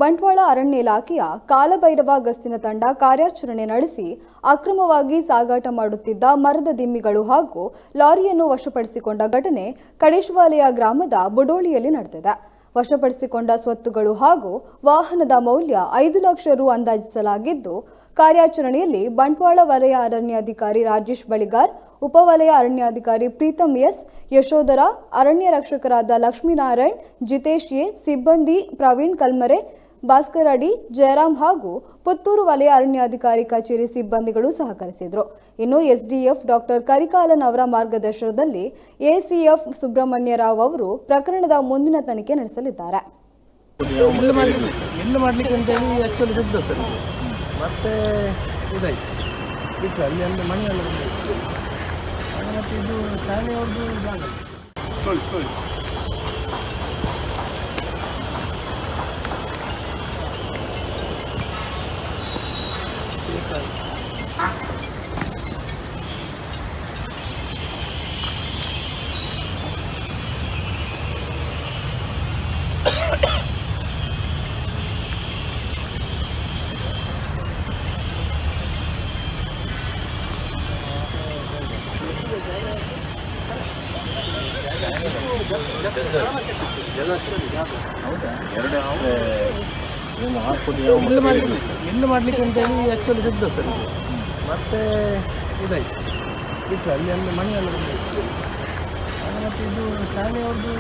ಬಂಟ್ವಾಳ ಅರಣ್ಯ ಇಲಾಖೆಯ ಕಾಲಭೈರವ ಗಸ್ತಿನ ತಂಡ ಕಾರ್ಯಾಚರಣೆ ನಡೆಸಿ ಅಕ್ರಮವಾಗಿ ಸಾಗಾಟ ಮಾಡುತ್ತಿದ್ದ ಮರದ ದಿಮ್ಮಿಗಳು ಹಾಗೂ ಲಾರಿಯನ್ನು ವಶಪಡಿಸಿಕೊಂಡ ಘಟನೆ ಕಡೇಶವಾಲೆಯ ಗ್ರಾಮದ ಬುಡೋಳಿಯಲ್ಲಿ ನಡೆದಿದೆ. ವಶಪಡಿಸಿಕೊಂಡ ಸ್ವತ್ತುಗಳು ಹಾಗೂ ವಾಹನದ ಮೌಲ್ಯ 5 ಲಕ್ಷ ರು ಅಂದಾಜಿಸಲಾಗಿದ್ದು, ಕಾರ್ಯಾಚರಣೆಯಲ್ಲಿ ಬಂಟ್ವಾಳ ವಲಯ ಅರಣ್ಯಾಧಿಕಾರಿ ರಾಜೇಶ್ ಬಳಿಗಾರ್, ಉಪವಲಯ ಅರಣ್ಯಾಧಿಕಾರಿ ಪ್ರೀತಮ್ ಎಸ್, ಯಶೋಧರ, ಅರಣ್ಯ ರಕ್ಷಕರಾದ ಲಕ್ಷ್ಮೀನಾರಾಯಣ್, ಜಿತೇಶ್ ಎ, ಸಿಬ್ಬಂದಿ ಪ್ರವೀಣ್ ಕಲ್ಮರೆ, ಭಾಸ್ಕರ್ ಅಡಿ, ಜಯರಾಮ್ ಹಾಗೂ ಪುತ್ತೂರು ವಲಯ ಅರಣ್ಯಾಧಿಕಾರಿ ಕಚೇರಿ ಸಿಬ್ಬಂದಿಗಳು ಸಹಕರಿಸಿದರು. ಇನ್ನು ಎಸ್ಡಿಎಫ್ ಡಾಕ್ಟರ್ ಕರಿಕಾಲನ್ ಅವರ ಮಾರ್ಗದರ್ಶನದಲ್ಲಿ ಎಸಿಎಫ್ ಸುಬ್ರಹ್ಮಣ್ಯ ರಾವ್ ಅವರು ಪ್ರಕರಣದ ಮುಂದಿನ ತನಿಖೆ ನಡೆಸಲಿದ್ದಾರೆ. ಎಲ್ಲಿ ಮಾಡಲಿಕ್ಕೆ ಅಂತೇಳಿ ಆ್ಯಕ್ಚುಲಿ ಬಿದ್ದು ಸರ್. ಮತ್ತೆ ಇದಾಯ್ತು ಬಿಟ್ಟರೆ ಅಲ್ಲಿ ಮನೆಯೆಲ್ಲ ಬಂದಾಯ್ತು. ಮತ್ತು ಇದು ಶಾಲೆಯವ್ರದ್ದು